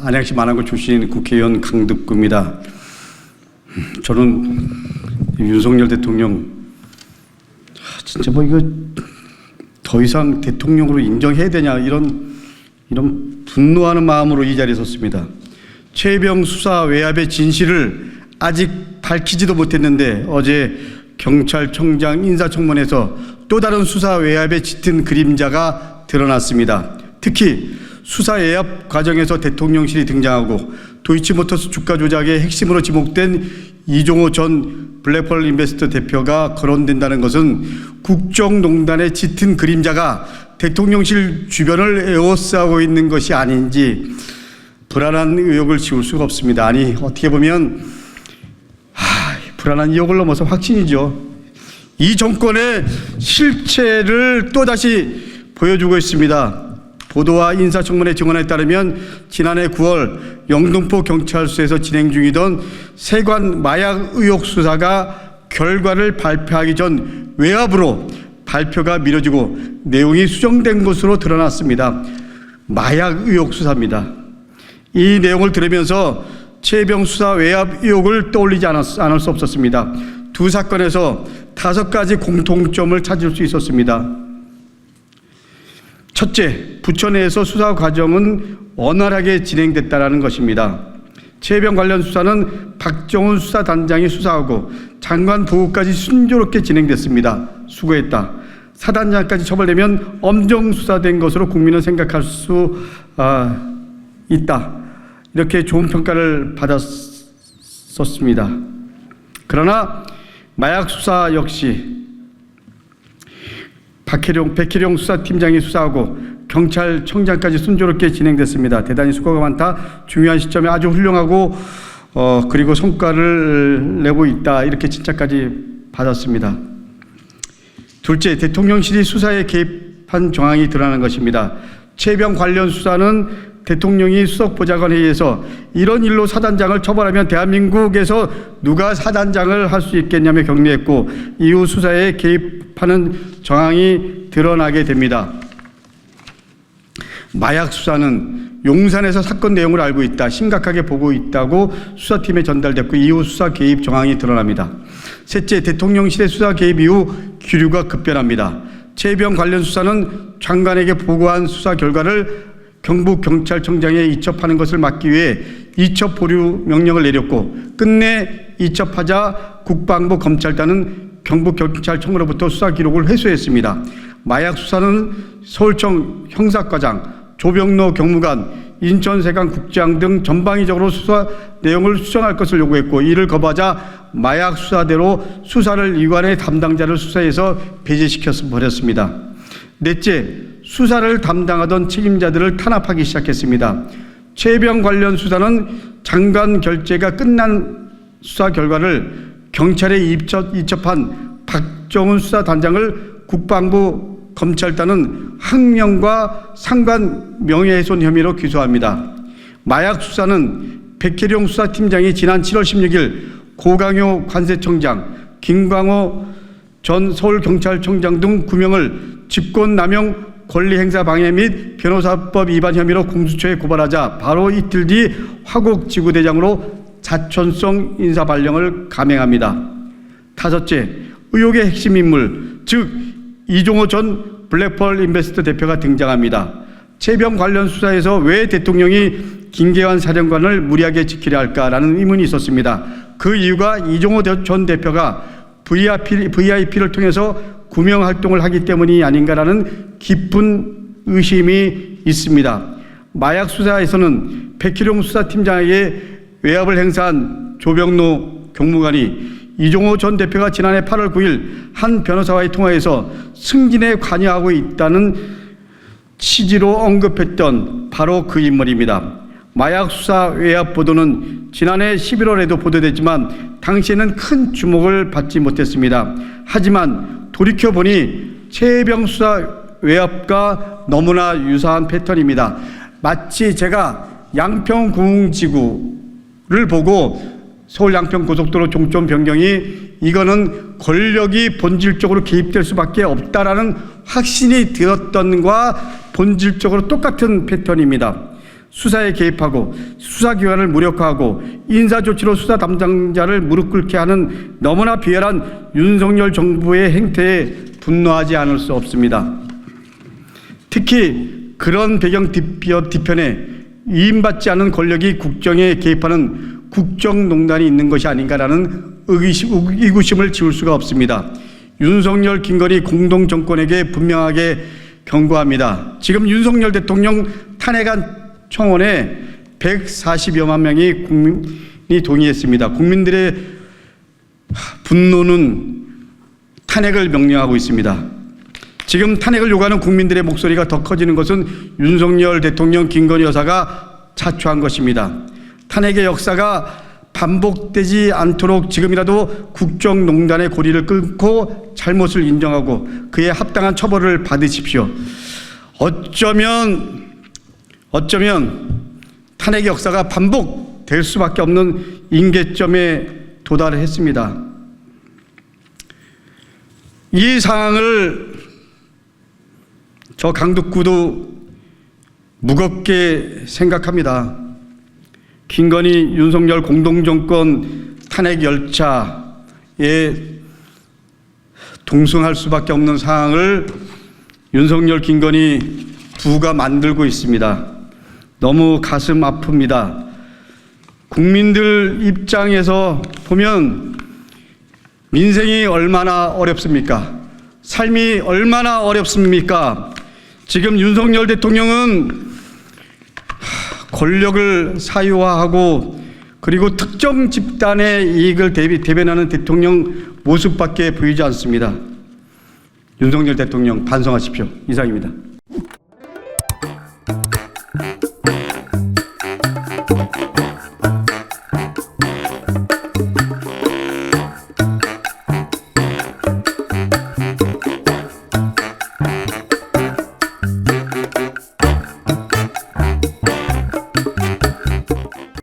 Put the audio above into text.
안양시 만안구 출신 국회의원 강덕구입니다. 저는 윤석열 대통령 진짜 이거 더 이상 대통령으로 인정해야 되냐 이런 분노하는 마음으로 이 자리에 섰습니다. 최혜병 수사 외압의 진실을 아직 밝히지도 못했는데 어제 경찰청장 인사청문회에서 또 다른 수사 외압의 짙은 그림자가 드러났습니다. 특히 수사 외압 과정에서 대통령실이 등장하고 도이치모터스 주가 조작의 핵심으로 지목된 이종호 전 블랙펄 인베스트 대표가 거론된다는 것은 국정농단의 짙은 그림자가 대통령실 주변을 에워싸고 있는 것이 아닌지 불안한 의혹을 지울 수가 없습니다. 아니 어떻게 보면 불안한 의혹을 넘어서 확신이죠. 이 정권의 실체를 또다시 보여주고 있습니다. 보도와 인사청문회 증언에 따르면 지난해 9월 영등포 경찰서에서 진행 중이던 세관 마약 의혹 수사가 결과를 발표하기 전 외압으로 발표가 미뤄지고 내용이 수정된 것으로 드러났습니다. 마약 의혹 수사입니다. 이 내용을 들으면서 최혜병 수사 외압 의혹을 떠올리지 않을 수 없었습니다. 두 사건에서 5가지 공통점을 찾을 수 있었습니다. 첫째, 부처 내에서 수사 과정은 원활하게 진행됐다는 것입니다. 최혜병 관련 수사는 박정훈 수사단장이 수사하고 장관 보고까지 순조롭게 진행됐습니다. 수고했다. 사단장까지 처벌되면 엄정 수사된 것으로 국민은 생각할 수 있다. 이렇게 좋은 평가를 받았었습니다. 그러나 마약 수사 역시 백희룡 수사팀장이 수사하고 경찰청장까지 순조롭게 진행됐습니다. 대단히 수고가 많다. 중요한 시점에 아주 훌륭하고 그리고 성과를 내고 있다. 이렇게 칭찬까지 받았습니다. 둘째, 대통령실이 수사에 개입한 정황이 드러나는 것입니다. 최혜병 관련 수사는 대통령이 수석보좌관 회의에서 이런 일로 사단장을 처벌하면 대한민국에서 누가 사단장을 할 수 있겠냐며 격려했고 이후 수사에 개입하는 정황이 드러나게 됩니다. 마약 수사는 용산에서 사건 내용을 알고 있다, 심각하게 보고 있다고 수사팀에 전달됐고 이후 수사 개입 정황이 드러납니다. 셋째, 대통령실의 수사 개입 이후 기류가 급변합니다. 최혜병 관련 수사는 장관에게 보고한 수사 결과를 경북경찰청장에 이첩하는 것을 막기 위해 이첩 보류 명령을 내렸고 끝내 이첩하자 국방부 검찰단은 경북경찰청으로부터 수사 기록을 회수했습니다. 마약 수사는 서울청 형사과장, 조병로 경무관, 인천세관 국장 등 전방위적으로 수사 내용을 수정할 것을 요구했고 이를 거부하자 마약 수사대로 수사를 이관해 담당자를 수사해서 배제시켜 버렸습니다. 넷째, 수사를 담당하던 책임자들을 탄압하기 시작했습니다. 최혜병 관련 수사는 장관 결재가 끝난 수사 결과를 경찰에 이첩한 박정훈 수사단장을 국방부 검찰단은 항명과 상관 명예훼손 혐의로 기소합니다. 마약 수사는 백혜룡 수사팀장이 지난 7월 16일 고강효 관세청장, 김광호 전 서울경찰청장 등 9명을 직권남용 권리행사 방해 및 변호사법 위반 혐의로 공수처에 고발하자 바로 이틀 뒤 화곡 지구대장으로 자천성 인사 발령을 감행합니다. 다섯째, 의혹의 핵심 인물 즉 이종호 전 블랙펄 인베스트 대표가 등장합니다. 최혜병 관련 수사에서 왜 대통령이 김계환 사령관을 무리하게 지키려 할까라는 의문이 있었습니다. 그 이유가 이종호 전 대표가 VIP를 통해서 구명 활동을 하기 때문이 아닌가라는 깊은 의심이 있습니다. 마약 수사에서는 백희룡 수사팀장에게 외압을 행사한 조병로 경무관이 이종호 전 대표가 지난해 8월 9일 한 변호사와의 통화에서 승진에 관여하고 있다는 취지로 언급했던 바로 그 인물입니다. 마약 수사 외압 보도는 지난해 11월에도 보도됐지만 당시에는 큰 주목을 받지 못했습니다. 하지만 돌이켜보니 최혜병 수사 외압과 너무나 유사한 패턴입니다. 마치 제가 양평공지구를 보고 서울 양평고속도로 종점 변경이 이거는 권력이 본질적으로 개입될 수밖에 없다라는 확신이 들었던과 본질적으로 똑같은 패턴입니다. 수사에 개입하고 수사기관을 무력화하고 인사조치로 수사 담당자를 무릎 꿇게 하는 너무나 비열한 윤석열 정부의 행태에 분노하지 않을 수 없습니다. 특히 그런 배경 뒤편에 위임받지 않은 권력이 국정에 개입하는 국정농단이 있는 것이 아닌가라는 의구심을 지울 수가 없습니다. 윤석열, 김건희 공동정권에게 분명하게 경고합니다. 지금 윤석열 대통령 탄핵안 청원에 140여만 명의 국민이 동의했습니다. 국민들의 분노는 탄핵을 명령하고 있습니다. 지금 탄핵을 요구하는 국민들의 목소리가 더 커지는 것은 윤석열 대통령, 김건희 여사가 자초한 것입니다. 탄핵의 역사가 반복되지 않도록 지금이라도 국정농단의 고리를 끊고 잘못을 인정하고 그에 합당한 처벌을 받으십시오. 어쩌면 탄핵의 역사가 반복될 수밖에 없는 임계점에 도달했습니다. 이 상황을 저 강북구도 무겁게 생각합니다. 김건희, 윤석열 공동정권 탄핵 열차에 동승할 수밖에 없는 상황을 윤석열, 김건희 부가 만들고 있습니다. 너무 가슴 아픕니다. 국민들 입장에서 보면 민생이 얼마나 어렵습니까? 삶이 얼마나 어렵습니까? 지금 윤석열 대통령은 권력을 사유화하고 그리고 특정 집단의 이익을 대변하는 대통령 모습밖에 보이지 않습니다. 윤석열 대통령 반성하십시오. 이상입니다.